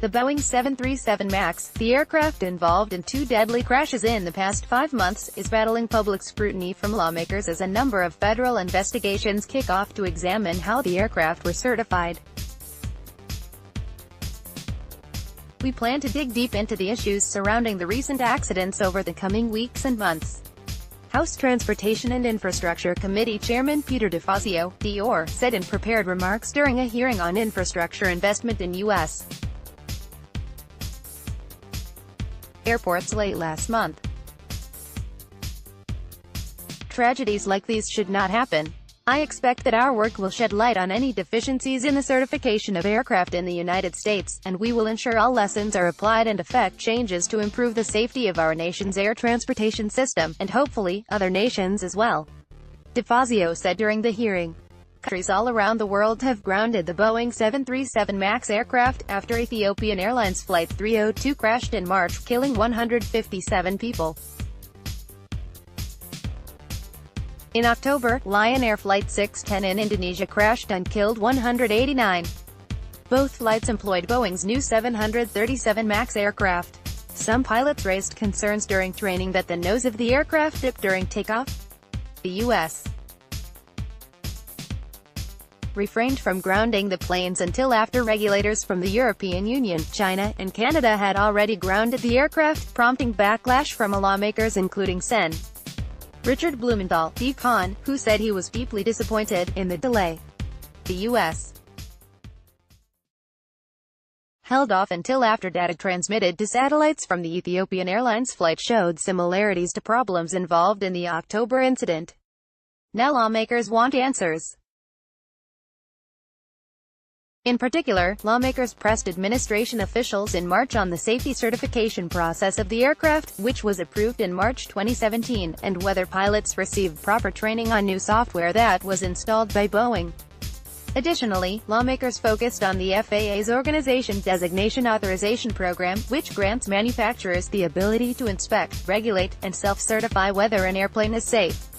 The Boeing 737 MAX, the aircraft involved in 2 deadly crashes in the past 5 months, is battling public scrutiny from lawmakers as a number of federal investigations kick off to examine how the aircraft were certified. We plan to dig deep into the issues surrounding the recent accidents over the coming weeks and months. House Transportation and Infrastructure Committee Chairman Peter DeFazio, DR, said in prepared remarks during a hearing on infrastructure investment in U.S. airports late last month. Tragedies like these should not happen. I expect that our work will shed light on any deficiencies in the certification of aircraft in the United States, and we will ensure all lessons are applied and effect changes to improve the safety of our nation's air transportation system, and hopefully, other nations as well. DeFazio said during the hearing. Countries all around the world have grounded the Boeing 737 MAX aircraft, after Ethiopian Airlines Flight 302 crashed in March, killing 157 people. In October, Lion Air Flight 610 in Indonesia crashed and killed 189. Both flights employed Boeing's new 737 MAX aircraft. Some pilots raised concerns during training that the nose of the aircraft dipped during takeoff. The U.S. refrained from grounding the planes until after regulators from the European Union, China, and Canada had already grounded the aircraft, prompting backlash from lawmakers including Sen. Richard Blumenthal, Econ, who said he was deeply disappointed in the delay. The U.S. held off until after data transmitted to satellites from the Ethiopian Airlines flight showed similarities to problems involved in the October incident. Now lawmakers want answers. In particular, lawmakers pressed administration officials in March on the safety certification process of the aircraft, which was approved in March 2017, and whether pilots received proper training on new software that was installed by Boeing. Additionally, lawmakers focused on the FAA's Organization Designation Authorization Program, which grants manufacturers the ability to inspect, regulate, and self-certify whether an airplane is safe.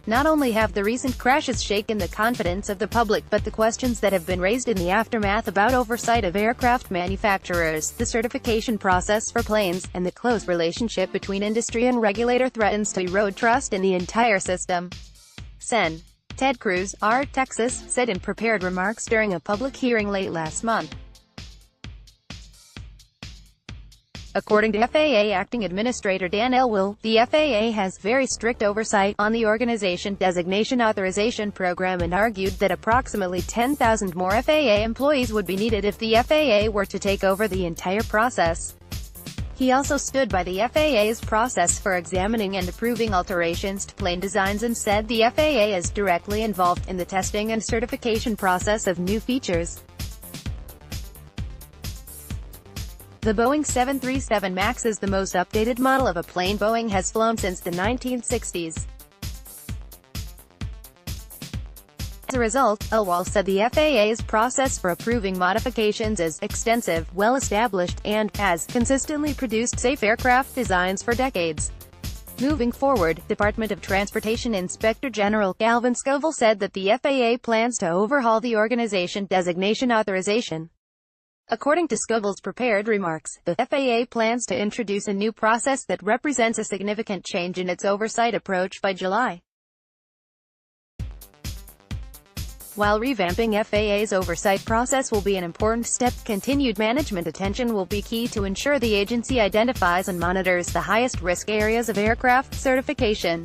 Not only have the recent crashes shaken the confidence of the public, but the questions that have been raised in the aftermath about oversight of aircraft manufacturers, the certification process for planes, and the close relationship between industry and regulator threatens to erode trust in the entire system. Sen. Ted Cruz, R. Texas, said in prepared remarks during a public hearing late last month. According to FAA Acting Administrator Dan Elwell, the FAA has very strict oversight on the Organization Designation Authorization Program and argued that approximately 10,000 more FAA employees would be needed if the FAA were to take over the entire process. He also stood by the FAA's process for examining and approving alterations to plane designs and said the FAA is directly involved in the testing and certification process of new features. The Boeing 737 MAX is the most updated model of a plane Boeing has flown since the 1960s. As a result, Elwell said the FAA's process for approving modifications is extensive, well-established, and has consistently produced safe aircraft designs for decades. Moving forward, Department of Transportation Inspector General Calvin Scoville said that the FAA plans to overhaul the Organization Designation Authorization. According to Scoville's prepared remarks, the FAA plans to introduce a new process that represents a significant change in its oversight approach by July. While revamping FAA's oversight process will be an important step, continued management attention will be key to ensure the agency identifies and monitors the highest risk areas of aircraft certification,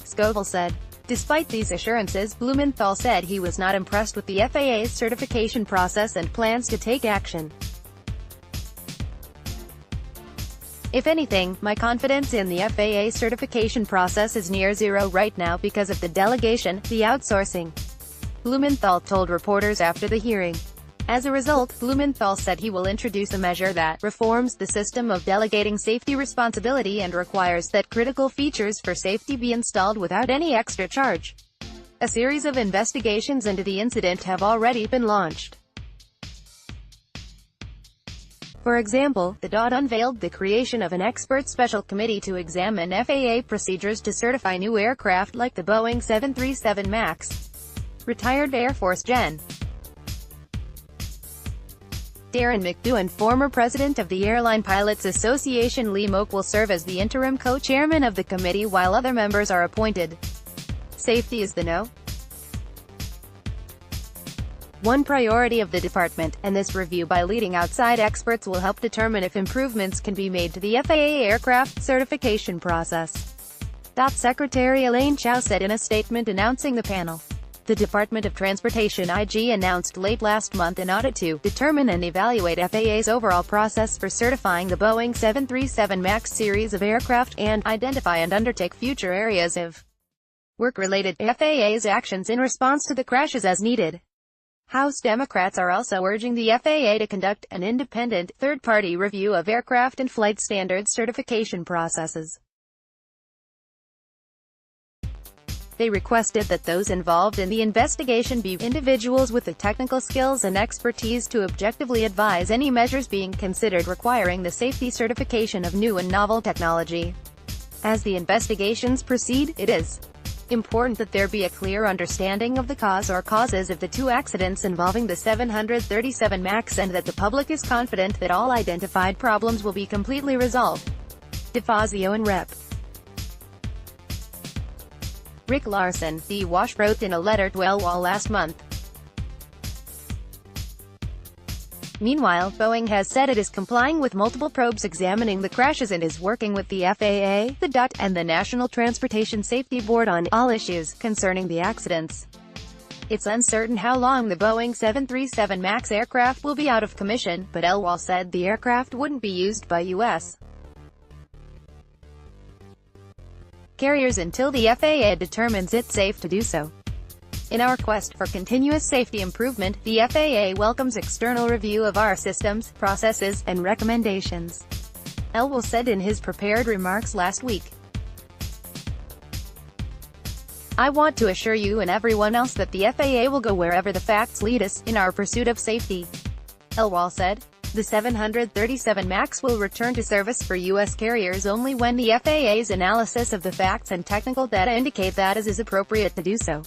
Scoville said. Despite these assurances, Blumenthal said he was not impressed with the FAA's certification process and plans to take action. If anything, my confidence in the FAA certification process is near zero right now because of the delegation, the outsourcing, Blumenthal told reporters after the hearing. As a result, Blumenthal said he will introduce a measure that reforms the system of delegating safety responsibility and requires that critical features for safety be installed without any extra charge. A series of investigations into the incident have already been launched. For example, the DOT unveiled the creation of an expert special committee to examine FAA procedures to certify new aircraft like the Boeing 737 MAX. Retired Air Force Gen. Darren McDougall, former president of the Airline Pilots Association Lee Moak, will serve as the interim co-chairman of the committee while other members are appointed. Safety is the #1 priority of the department, and this review by leading outside experts will help determine if improvements can be made to the FAA aircraft certification process. Secretary Elaine Chao said in a statement announcing the panel. The Department of Transportation (IG) announced late last month an audit to determine and evaluate FAA's overall process for certifying the Boeing 737 MAX series of aircraft, and identify and undertake future areas of work related to FAA's actions in response to the crashes as needed. House Democrats are also urging the FAA to conduct an independent, third-party review of aircraft and flight standards certification processes. They requested that those involved in the investigation be individuals with the technical skills and expertise to objectively advise any measures being considered requiring the safety certification of new and novel technology. As the investigations proceed, it is important that there be a clear understanding of the cause or causes of the two accidents involving the 737 MAX, and that the public is confident that all identified problems will be completely resolved. DeFazio and Rep. Rick Larson, D. Wash, wrote in a letter to LWAL last month. Meanwhile, Boeing has said it is complying with multiple probes examining the crashes and is working with the FAA, the DOT, and the National Transportation Safety Board on all issues concerning the accidents. It's uncertain how long the Boeing 737 MAX aircraft will be out of commission, but LWAL said the aircraft wouldn't be used by U.S. carriers until the FAA determines it's safe to do so. In our quest for continuous safety improvement, the FAA welcomes external review of our systems, processes, and recommendations, LWAL said in his prepared remarks last week. I want to assure you and everyone else that the FAA will go wherever the facts lead us, in our pursuit of safety, LWAL said. The 737 MAX will return to service for U.S. carriers only when the FAA's analysis of the facts and technical data indicate that it is appropriate to do so.